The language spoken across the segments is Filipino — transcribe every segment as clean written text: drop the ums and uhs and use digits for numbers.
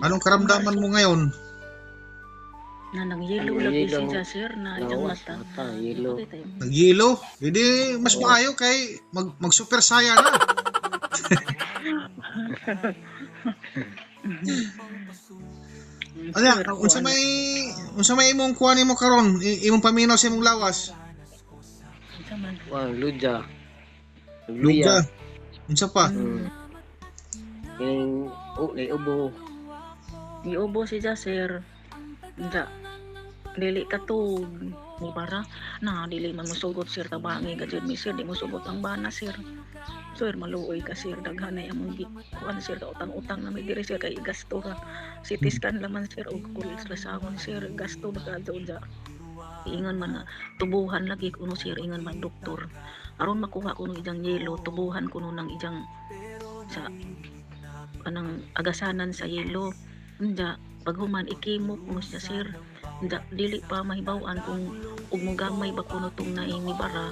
Anong Kung karamdaman Marso mo ngayon? na nag-yellow lagi siya sir na iyang mata. Yelo. Naghilo? Hindi, mas Oo. maayo kay mag super saya na. Ano, Sir, unsa may imong kuha nimo karon? Imong paminaw sa imong lawas. unsa man. Luja. Luga. Luya. Unsa pa? Kining ubo. Giubo siya sir. Nga dili katug ni para na dili man mosugot sir tabangi ka jud mi sir di mosugot ang bana sir. Sir maluoy ka sir daghan na among kuan sir ka utang-utang na may diri sir kay gasto ra. CT scan laman sir og ultrasound sir gasto baka dya. Ingon man nga tubuhan lagi kuno sir ingon man doktor. Aron makuha kuno ijang yelo tubuhan kuno nang ijang sa kanang agasanan sa yelo. Unda paghuman ikimo kuno siya sir. Unda dili pa mahibaw-an kung ug mo gamay ba kuno tong nainibara.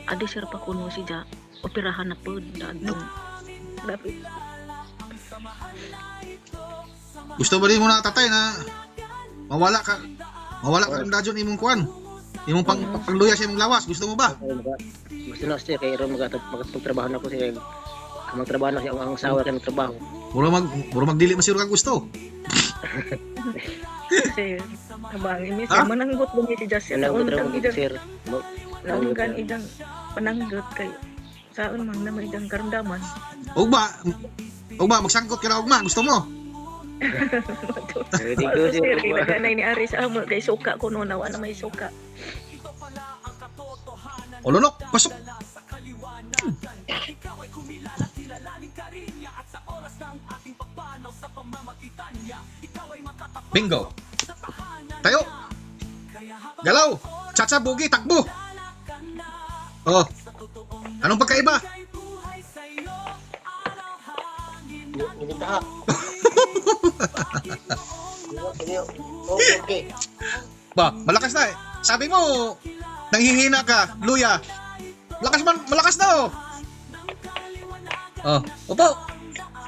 Adi sir pa kuno siya operahan na pod dadtong dapat Gusto ba din mo na tatay na mawala ka rin dadyon imong kuan? Imong pangluya sa imong lawas, gusto mo ba? Gusto na siya kay ron magtrabaho na ko siya. Magtrabaho na siya ang asawa kay trabaho. Mura magdili masiro ka gusto. sir tabangi mi sir mananggot mo si Justin Ano ko undang trabaho ijang sir. naunggan ijang pananggot kay saan man na may ijang karamdaman. Ugba magsangkot ka na ugma, gusto mo? Ready ko Sir, sir. ilaganay ni Aris amo kay suka kuno na wala may suka. O lunok, pasok. Bingo. Tayo. Galaw. Chacha, bugi, takbo. Oh. Anong pagkaiba? Nilita. Okay. Ba, malakas na eh. Sabi mo, nanghihina ka, luya. Malakas na oh. Oh, opo.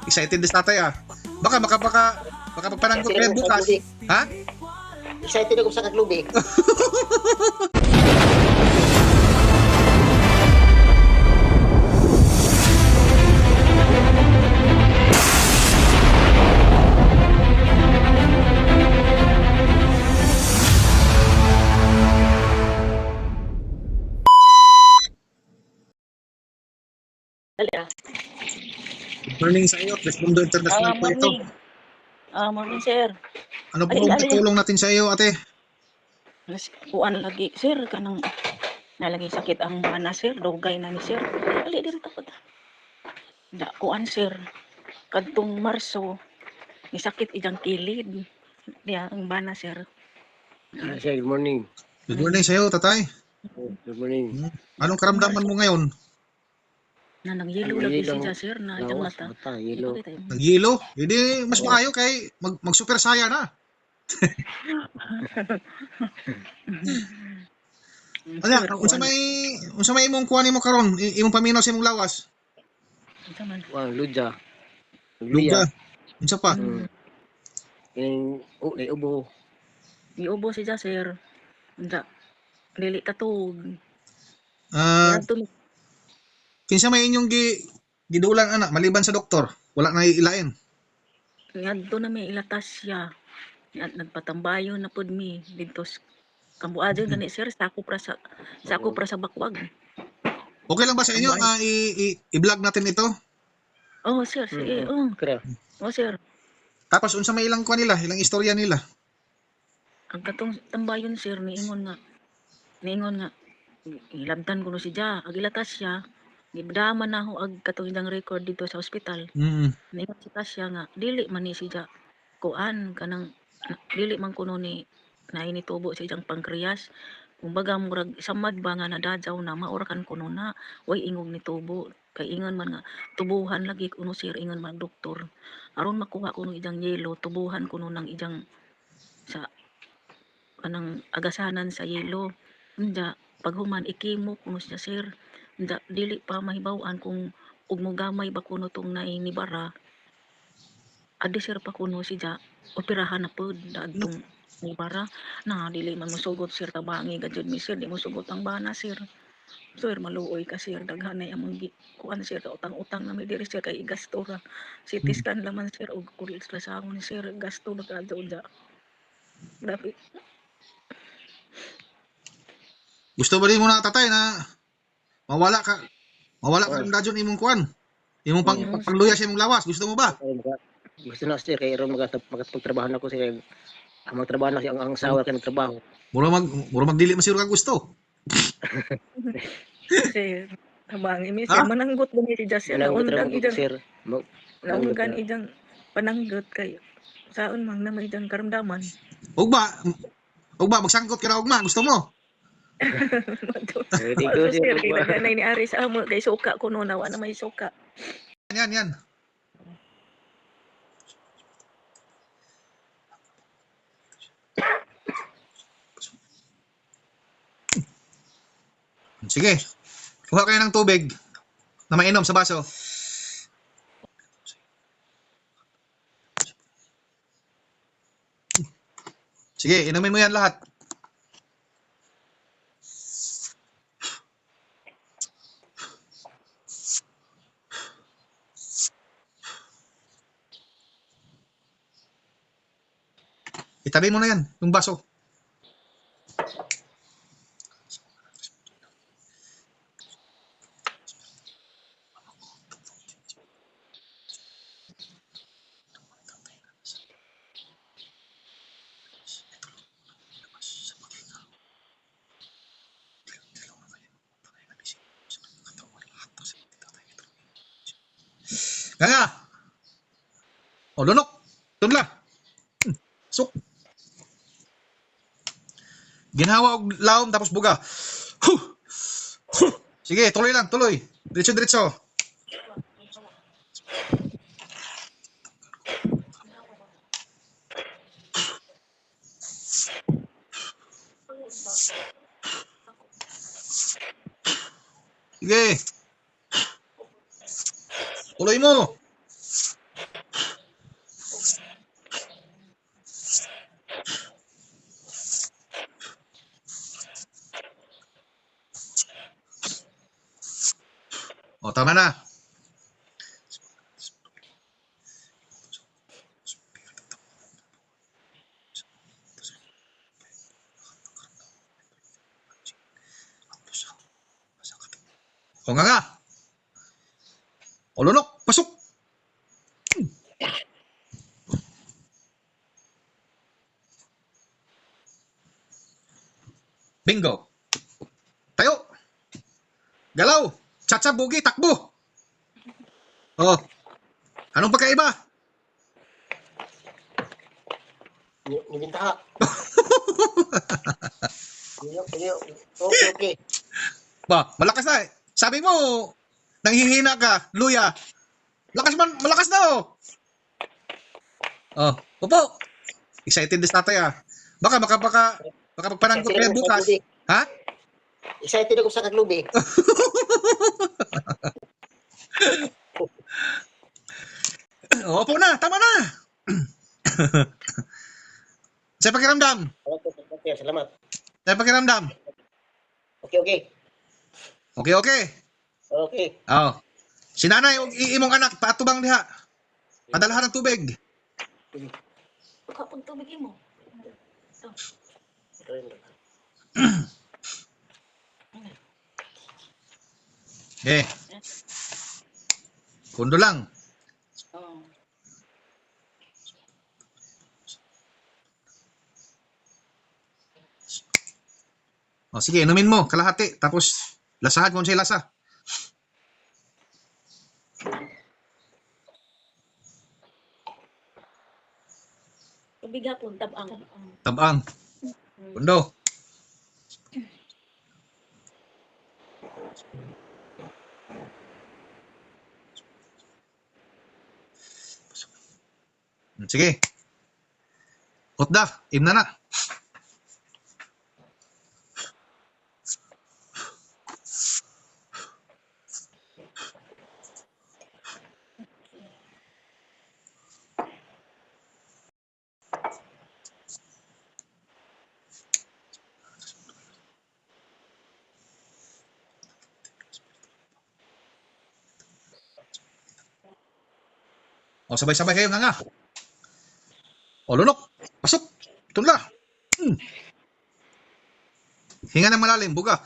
Excited din tatay ah. Baka pagpananggot kayo bukas. Ha? Excited ako sa kaglubi. Dali ah. Good morning sa iyo. Respondo International po ito. Morning sir. Ano po ang tutulong natin sa iyo, ate? Kuan lagi sir kanang nalagi sakit ang bana sir, dugay na ni sir. Ali diri tapod. Da kuan sir. Kadtong Marso ni sakit ijang kilid. Diya ang bana sir. Sir, good morning. Good morning sa iyo, tatay. Good morning. Anong karamdaman mo ngayon? Na nag-yellow lagi siya sir na ijang mata. Yelo. Naghilo? Hindi, mas maayo kay mag super saya na. Ano, unsa may imong kuha nimo karon? Imong paminaw sa imong lawas. Unsa man. Luja. Luga. Luya. Unsa pa? Kining ubo. Giubo siya sir. Unda dili katug. Ah, Adto kinsa may inyong gidulan ana maliban sa doktor? Wala na ilain. Ngadto na may ilatas siya. Nagpatambayo na pud mi dito kambuadyon gani sir sako pra sa bakwag. Okay lang ba sa inyo i-vlog natin ito? Oh sir, sige. Kaya. Oh sir. Tapos unsa may ilang kuha nila, ilang istorya nila? Ang katong tambayon sir niingon nga ilabtan ko no siya, ag ilatas siya. Gibdaman na ako ag katong iyang record dito sa ospital. Niingon si Tasya nga dili man ni siya kuan kanang dili man kuno ni nainitubo sa iyang pankreas. Kumbaga murag samad ba nga nadadyaw na maura kan kuno na way ingog ni tubo kay ingon man nga tubuhan lagi kuno sir ingon man doktor aron makuha kuno ijang yelo tubuhan kuno nang ijang sa kanang agasanan sa yelo. Unda paghuman ikimo kuno siya sir. Unda dili pa mahibaw-an kung ug mo gamay ba kuno tong nainibara. adi sir pa kuno siya operahan na pod dadtong ni para na dili man mosugot sir tabangi gajud mi sir di mosugot ang bana sir. Sir maluoy ka sir daghan na among kuan sir ka utang-utang na mi diri sir kay gasto ra. CT scan laman sir og ultrasound ni sir gasto na kadto ja. Dapat Gusto ba nimo na tatay na mawala ka Oh, ng dajon imong kuan? Imong Oo. pangluya sa imong lawas, gusto mo ba? gusto na sir kay ron magtrabaho na ko sir. Magtrabaho na siya ang asawa kay nagtrabaho. Mura magdili man siguro ka gusto. sir tabangi mi Ha? sir mananggot gani si Jas sir Mananggot ra naundag mo ijang sir. Mananggot naunggan ra. ijang pananggot kay saon mang na may ijang karamdaman. Ug ba magsangkot ka na ugma, gusto mo? Ready ko Wato sir. sir kay naghanay ni Ari sa amo kay suka kuno nawa na may suka. Yan. Sige. Kuha kayo ng tubig na mainom sa baso. Sige, inumin mo yan lahat. Itabi mo na yan, yung baso. Nga. O, lunok. Tunla. Suk. Ginhawa og laom tapos buga. Huh. Huh. Sige, tuloy lang, tuloy. Diretso. Sige. Tuloy mo. O, tama na. O nga. O, lunok. Pasok. Bingo. Tayo. Galaw. Chacha, bugi, takbo. O. Anong pagkaiba? Nibintaha. Okay. Ba, malakas na. Sabi mo, nanghihina ka, luya. Malakas na oh. Oh, opo. Excited din tatay ah. Baka pagpananggot kayo bukas. Ha? Excited ako sa kaglubi. Opo na, tama na. Sa pakiramdam. Salamat. Sa pakiramdam. Okay. Okay. Oh. Si nanay, imong anak, paatubang diha. Padalahan ng tubig. Kapag tubig mo. Eh. Kundo lang. Oh. O sige, inumin mo, kalahati. Tapos, lasahan kung siya lasa. Tubig hapon tabang. Tabang. Kundo. Sige. Hotda, imna na. O, sabay-sabay kayo nga. O, lunok. Pasok. Tunla. Hinga ng malalim. Buga.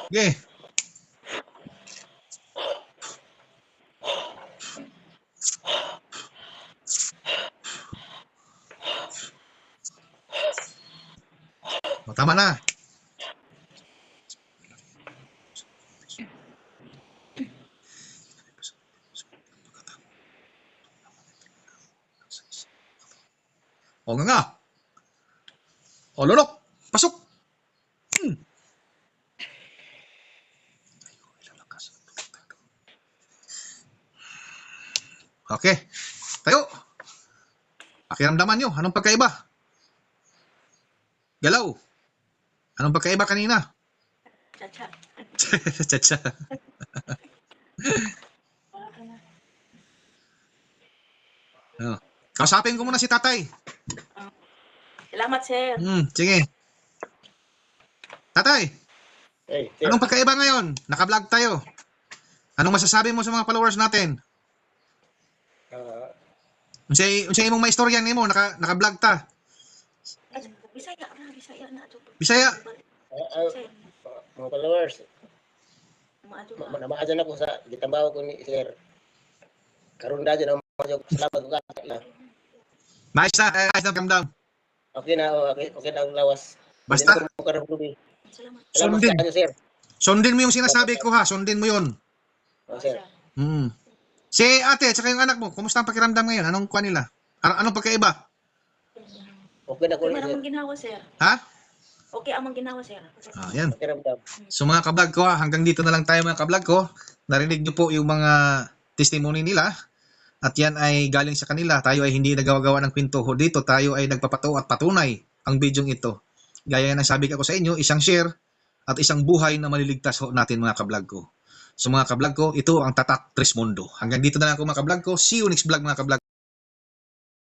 Okay. O, tama na. O nga. O lunok. Pasok. Okay. Tayo. Pakiramdaman nyo. Anong pagkaiba? Galaw. Anong pagkaiba kanina? Chacha. Chacha. Oh. Kausapin ko muna si tatay. Salamat, sir. Sige. Tatay, Eh, sir. anong pagkaiba ngayon? Naka-vlog tayo. Anong masasabi mo sa mga followers natin? Ah, Unsay imong maistorya nimo naka-vlog ta. Bisaya na, Bisaya na. Bisaya. mga followers, Maadyo namaadyan ako sa gitambaho ko ni sir. Karon da dyan ang mga salamat ko ka. Nice na kamdam. Okay na, okay na ang lawas. Basta Hindi na ko karon lubi. Salamat. Salamat Sundin. sa inyo, sir. sundin mo yung sinasabi ko ha, sundin mo 'yon. Oh, sir. Si ate, tsaka yung anak mo, kumusta ang pakiramdam ngayon? Anong kuha nila? Anong pagkaiba? Okay na ko Okay, ni sir. amang ginawa, sir. Ha? Okay, amang ginawa, sir. Yan. Okay ramdam. So mga kablog ko, hanggang dito na lang tayo mga kablog ko. Narinig nyo po yung mga testimony nila. At yan ay galing sa kanila. Tayo ay hindi nagawa-gawa ng kwento ho dito. Tayo ay nagpapato at patunay ang bidyong ito. Gaya ng sabi ko sa inyo, isang share at isang buhay na maliligtas ho natin mga kablog ko. So mga kablog ko, ito ang Tatak Trismundo. Hanggang dito na lang ako mga kablog ko. See you next vlog mga kablog.